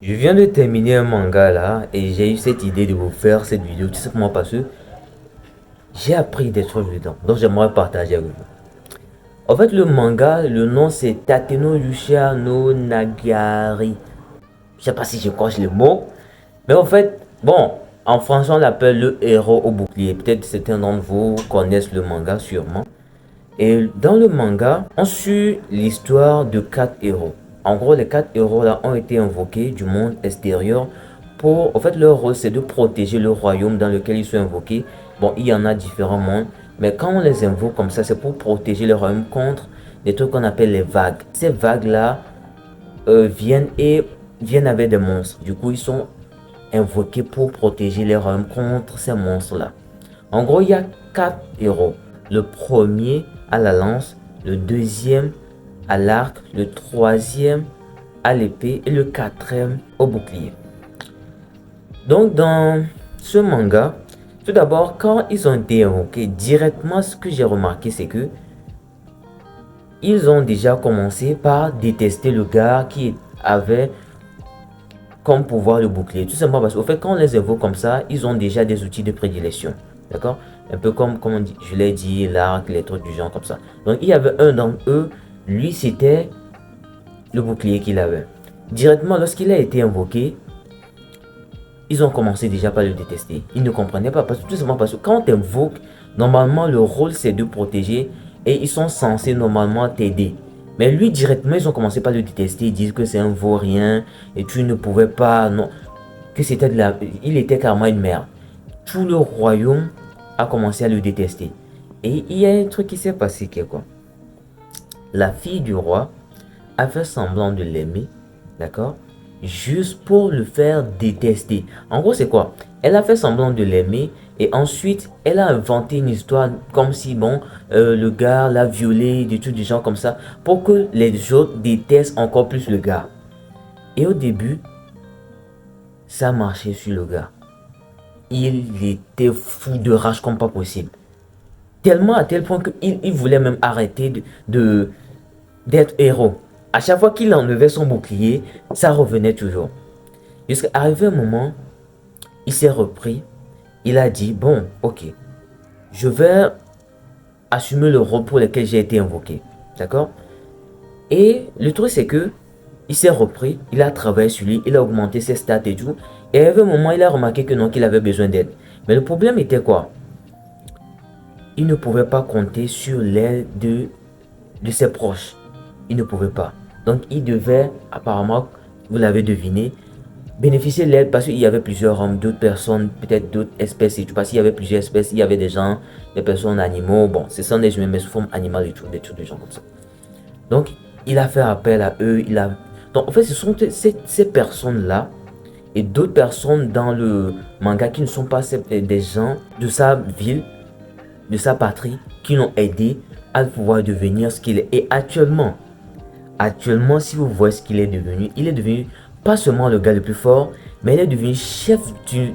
Je viens de terminer un manga là et j'ai eu cette idée de vous faire cette vidéo tout simplement parce que j'ai appris des trucs dedans. Donc j'aimerais partager avec vous. En fait le manga, le nom c'est Tateno Yusha no Nagari. Je sais pas si je coche le mot. Mais en fait, bon, en français on l'appelle le héros au bouclier. Peut-être certains d'entre vous connaissent le manga sûrement. Et dans le manga, on suit l'histoire de quatre héros. En gros, les quatre héros là ont été invoqués du monde extérieur pour, en fait, leur rôle c'est de protéger le royaume dans lequel ils sont invoqués. Bon, il y en a différents mondes, mais quand on les invoque comme ça, c'est pour protéger le royaume contre des trucs qu'on appelle les vagues. Ces vagues là viennent avec des monstres. Du coup, ils sont invoqués pour protéger les royaumes contre ces monstres là. En gros, il y a quatre héros. Le premier à la lance, le deuxième à l'arc, le troisième à l'épée et le quatrième au bouclier. Donc dans ce manga, tout d'abord, quand ils ont été invoqués, directement ce que j'ai remarqué, c'est que ils ont déjà commencé par détester le gars qui avait comme pouvoir le bouclier. Tout simplement parce qu'au fait, quand on les invoque comme ça, ils ont déjà des outils de prédilection. D'accord? Un peu comme on dit, je l'ai dit, l'arc, les trucs du genre comme ça. Donc il y avait un d'entre eux, lui c'était le bouclier qu'il avait. Directement, lorsqu'il a été invoqué, ils ont commencé déjà par le détester. Ils ne comprenaient pas, tout simplement parce que quand on invoque, normalement le rôle c'est de protéger et ils sont censés normalement t'aider. Mais lui directement, ils ont commencé par le détester, ils disent que c'est un vaurien et tu ne pouvais pas, non, que c'était de la, il était carrément une merde. Tout le royaume a commencé à le détester. Et il y a un truc qui s'est passé, qui est quoi? La fille du roi a fait semblant de l'aimer, d'accord? Juste pour le faire détester. En gros, c'est quoi? Elle a fait semblant de l'aimer et ensuite, elle a inventé une histoire comme si, bon, le gars l'a violé, des trucs du genre comme ça, pour que les autres détestent encore plus le gars. Et au début, ça marchait sur le gars. Il était fou de rage comme pas possible. Tellement à tel point qu'il voulait même arrêter d'être héros. À chaque fois qu'il enlevait son bouclier, ça revenait toujours. Jusqu'à arriver un moment, il s'est repris. Il a dit, bon, ok, je vais assumer le rôle pour lequel j'ai été invoqué. D'accord? Et le truc, c'est que il s'est repris, il a travaillé sur lui, il a augmenté ses stats et tout. Et à un moment, il a remarqué que non, qu'il avait besoin d'aide. Mais le problème était quoi? Il ne pouvait pas compter sur l'aide de ses proches. Il ne pouvait pas. Donc, il devait, apparemment, vous l'avez deviné, bénéficier de l'aide parce qu'il y avait plusieurs hommes, d'autres personnes, peut-être d'autres espèces et tout. Parce qu'il y avait plusieurs espèces, il y avait des gens, des personnes, animaux. Bon, ce sont des humains, mais sous forme animale et tout, des trucs de gens comme ça. Donc, il a fait appel à eux. Donc, en fait, ce sont ces personnes-là et d'autres personnes dans le manga qui ne sont pas des gens de sa ville, de sa patrie, qui l'ont aidé à pouvoir devenir ce qu'il est. Et actuellement, si vous voyez ce qu'il est devenu, il est devenu pas seulement le gars le plus fort, mais il est devenu chef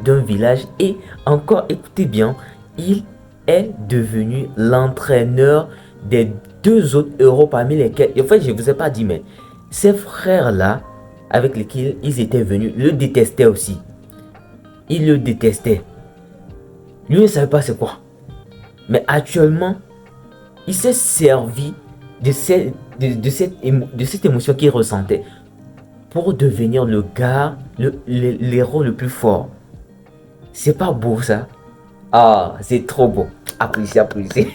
d'un village et encore, écoutez bien, il est devenu l'entraîneur des deux autres héros parmi lesquels, en fait, je ne vous ai pas dit, mais ces frères-là, avec lesquels ils étaient venus, le détestaient aussi. Ils le détestaient. Lui ne savait pas c'est quoi. Mais actuellement, il s'est servi de cette émotion qu'il ressentait pour devenir le gars, l'héros le plus fort. C'est pas beau ça? Ah, c'est trop beau. Appréciez, appréciez.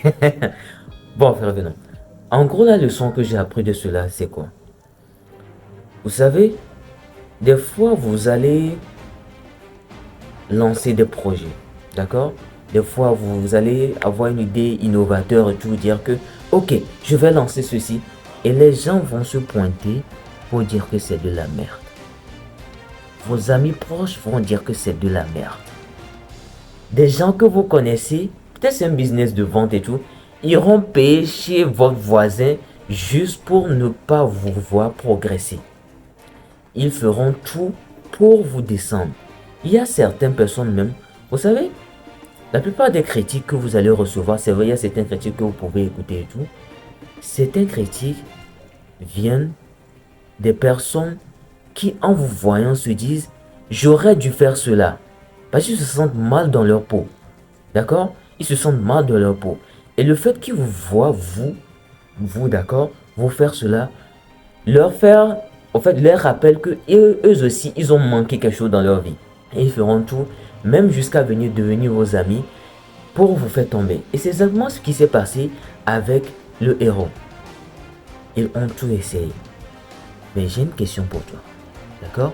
Bon, revenons. En gros, la leçon que j'ai appris de cela, c'est quoi? Vous savez, des fois, vous allez lancer des projets, d'accord? Des fois, vous allez avoir une idée innovateur et tout, dire que, ok, je vais lancer ceci. Et les gens vont se pointer pour dire que c'est de la merde. Vos amis proches vont dire que c'est de la merde. Des gens que vous connaissez, peut-être c'est un business de vente et tout, iront payer chez votre voisin juste pour ne pas vous voir progresser. Ils feront tout pour vous descendre. Il y a certaines personnes même, vous savez, la plupart des critiques que vous allez recevoir, c'est vrai, il y a certaines critiques que vous pouvez écouter et tout. Certaines critiques viennent des personnes qui, en vous voyant, se disent, j'aurais dû faire cela. Parce qu'ils se sentent mal dans leur peau. D'accord? Ils se sentent mal dans leur peau. Et le fait qu'ils vous voient, d'accord, vous faire cela, leur rappelle que eux aussi, ils ont manqué quelque chose dans leur vie. Et ils feront tout, même jusqu'à venir devenir vos amis, pour vous faire tomber. Et c'est exactement ce qui s'est passé avec le héros. Ils ont tout essayé. Mais j'ai une question pour toi. D'accord?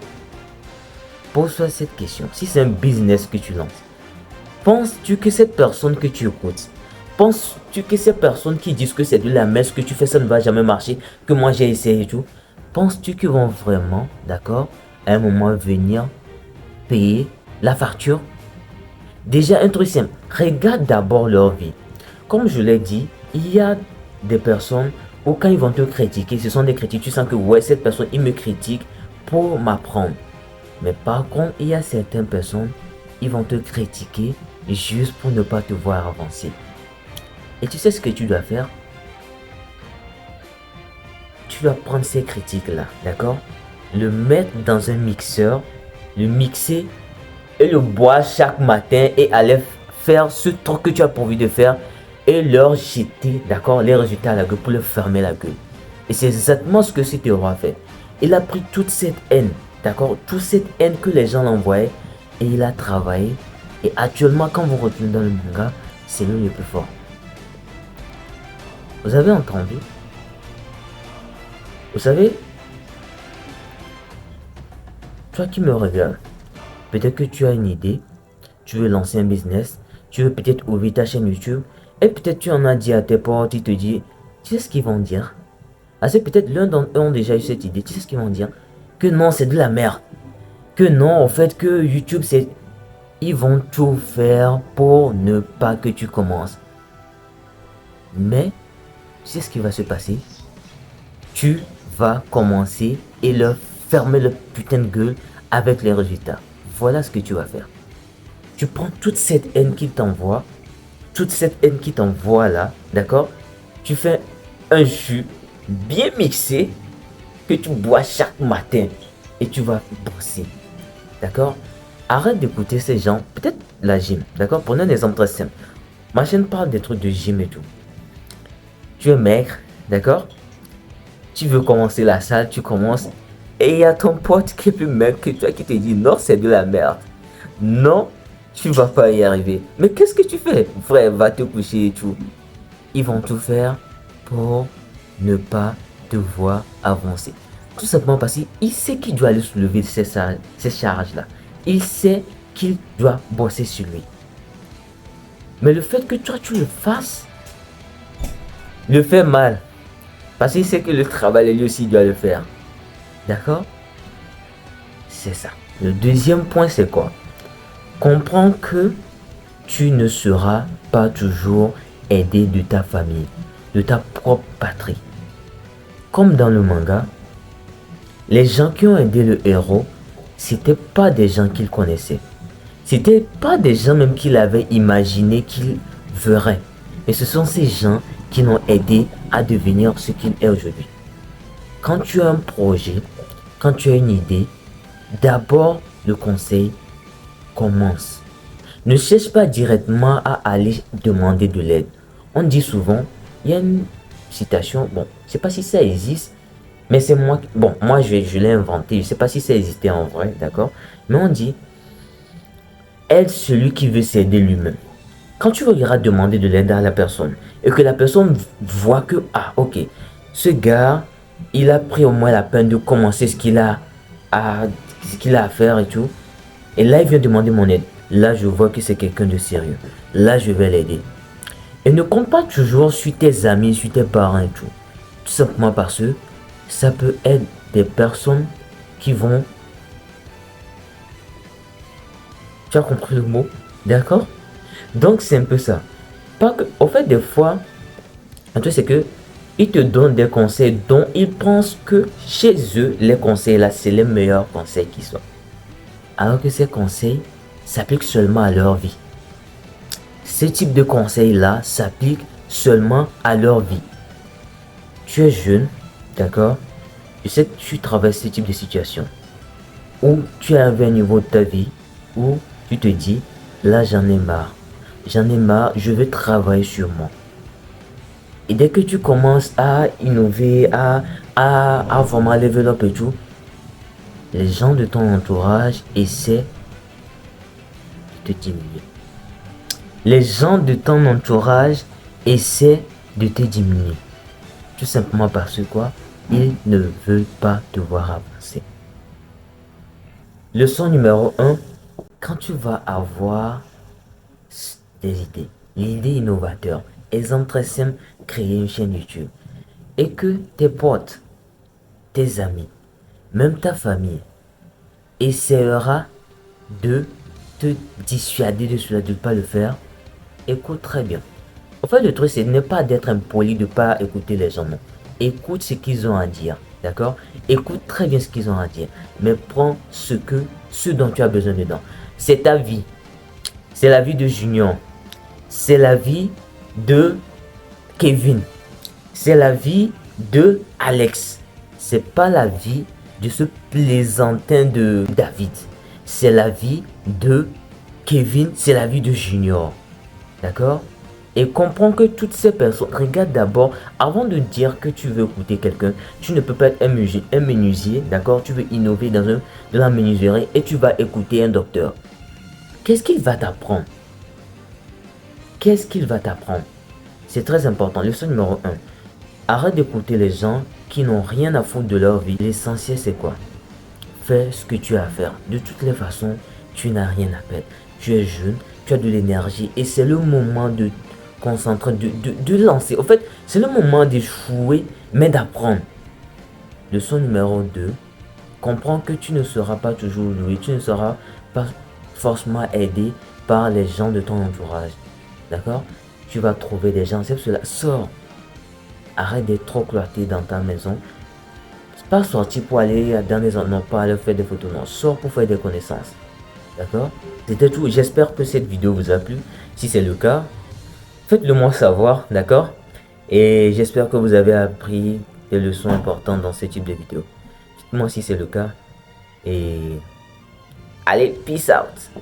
Pose-toi cette question. Si c'est un business que tu lances, penses-tu que cette personne que tu écoutes, penses-tu que ces personnes qui disent que c'est de la messe que tu fais, ça ne va jamais marcher, que moi j'ai essayé et tout, penses-tu qu'ils vont vraiment, d'accord, à un moment venir payer la facture? Déjà, un truc simple, regarde d'abord leur vie. Comme je l'ai dit, il y a des personnes où quand ils vont te critiquer, ce sont des critiques, tu sens que ouais, cette personne, il me critique pour m'apprendre. Mais par contre, il y a certaines personnes, ils vont te critiquer juste pour ne pas te voir avancer. Et tu sais ce que tu dois faire? Tu dois prendre ces critiques-là, d'accord? Le mettre dans un mixeur, le mixer et le boire chaque matin et aller faire ce truc que tu as prévu de faire et leur jeter, d'accord, les résultats à la gueule pour leur fermer la gueule. Et c'est exactement ce que cet héros a fait. Il a pris toute cette haine, d'accord, toute cette haine que les gens l'envoyaient et il a travaillé. Et actuellement, quand vous retournez dans le manga, c'est lui le plus fort. Vous avez entendu? Vous savez, toi qui me regardes, peut-être que tu as une idée, tu veux lancer un business, tu veux peut-être ouvrir ta chaîne YouTube, et peut-être tu en as dit à tes potes, tu te dis, tu sais ce qu'ils vont dire? Ah, c'est peut-être l'un d'entre eux ont déjà eu cette idée, tu sais ce qu'ils vont dire? Que non, c'est de la merde. Que non, en fait, que YouTube, c'est... Ils vont tout faire pour ne pas que tu commences. Mais, tu sais ce qui va se passer? Tu vas commencer et leur fermer le putain de gueule avec les résultats. Voilà ce que tu vas faire. Tu prends toute cette haine qu'il t'envoie, là, d'accord? Tu fais un jus bien mixé que tu bois chaque matin et tu vas bosser, d'accord? Arrête d'écouter ces gens, peut-être la gym, d'accord? Prenons un exemple très simple. Ma chaîne parle des trucs de gym et tout. Tu es maigre, d'accord? Tu veux commencer la salle, tu commences et il y a ton pote qui est plus maigre que toi qui te dit non, c'est de la merde. Non, tu vas pas y arriver. Mais qu'est-ce que tu fais? Frère, va te coucher et tout. Ils vont tout faire pour ne pas te voir avancer. Tout simplement parce qu'il sait qu'il doit aller soulever ces charges-là. Il sait qu'il doit bosser sur lui. Mais le fait que toi tu le fasses, le fait mal. Parce qu'il sait que le travail, lui aussi, doit le faire. D'accord? C'est ça. Le deuxième point, c'est quoi? Comprends que tu ne seras pas toujours aidé de ta famille, de ta propre patrie. Comme dans le manga, les gens qui ont aidé le héros, c'était pas des gens qu'il connaissait. C'était pas des gens même qu'il avait imaginé qu'il verrait. Mais ce sont ces gens qui l'ont aidé à devenir ce qu'il est aujourd'hui. Quand tu as un projet, quand tu as une idée, d'abord le conseil, commence. Ne cherche pas directement à aller demander de l'aide. On dit souvent, il y a une citation, bon, je ne sais pas si ça existe, mais c'est moi, bon, moi je l'ai inventé, je ne sais pas si ça existait en vrai, d'accord? Mais on dit, aide celui qui veut s'aider lui-même. Quand tu iras demander de l'aide à la personne et que la personne voit que, ah ok, ce gars, il a pris au moins la peine de commencer ce qu'il a à faire et tout. Et là, il vient demander mon aide. Là, je vois que c'est quelqu'un de sérieux. Là, je vais l'aider. Et ne compte pas toujours sur tes amis, sur tes parents et tout. Tout simplement parce que ça peut être des personnes qui vont... Tu as compris le mot? D'accord? Donc, c'est un peu ça. Pas que, au fait, des fois, un truc, c'est que ils te donnent des conseils dont ils pensent que chez eux, les conseils là, c'est les meilleurs conseils qui soient. Alors que ces conseils s'appliquent seulement à leur vie. Ce type de conseils là s'applique seulement à leur vie. Tu es jeune, d'accord? Je sais que tu traverses ce type de situation. où tu es arrivé à un niveau de ta vie où tu te dis, là j'en ai marre. J'en ai marre, je vais travailler sur moi. Et dès que tu commences à innover, à vraiment level up et tout, les gens de ton entourage essaient de te diminuer. Les gens de ton entourage essaient de te diminuer. Tout simplement parce que quoi? Ils ne veulent pas te voir avancer. Leçon numéro 1. Quand tu vas avoir des idées, l'idée innovateur, exemple très simple, créer une chaîne YouTube. Et que tes potes, tes amis, même ta famille, essaiera de te dissuader de cela, de ne pas le faire. Écoute très bien. En fait, le truc, c'est ne pas d'être impoli, de ne pas écouter les gens, non. Écoute ce qu'ils ont à dire, d'accord? Écoute très bien ce qu'ils ont à dire, mais prends ce dont tu as besoin dedans. C'est ta vie. C'est la vie de Junior. C'est la vie de Kevin. C'est la vie de Alex. C'est pas la vie de ce plaisantin de David. C'est la vie de Kevin. C'est la vie de Junior. D'accord? Et comprends que toutes ces personnes, regarde d'abord, avant de dire que tu veux écouter quelqu'un, tu ne peux pas être un menuisier, d'accord? Tu veux innover de la menuiserie et tu vas écouter un docteur. Qu'est-ce qu'il va t'apprendre? Qu'est-ce qu'il va t'apprendre? C'est très important. Leçon numéro 1. Arrête d'écouter les gens qui n'ont rien à foutre de leur vie. L'essentiel, c'est quoi? Fais ce que tu as à faire. De toutes les façons, tu n'as rien à perdre. Tu es jeune, tu as de l'énergie et c'est le moment de concentrer, de lancer. En fait, c'est le moment d'échouer, mais d'apprendre. Leçon numéro 2. Comprends que tu ne seras pas toujours loué. Tu ne seras pas forcément aidé par les gens de ton entourage. D'accord? Tu vas trouver des gens. C'est cela. Sors. Arrête d'être trop cloîtré dans ta maison. C'est pas sortir pour aller dans les endroits, non, pas aller faire des photos. Non, sors pour faire des connaissances. D'accord? C'était tout. J'espère que cette vidéo vous a plu. Si c'est le cas, faites-le moi savoir. D'accord? Et j'espère que vous avez appris des leçons importantes dans ce type de vidéo. Dites-moi si c'est le cas. Et allez, peace out.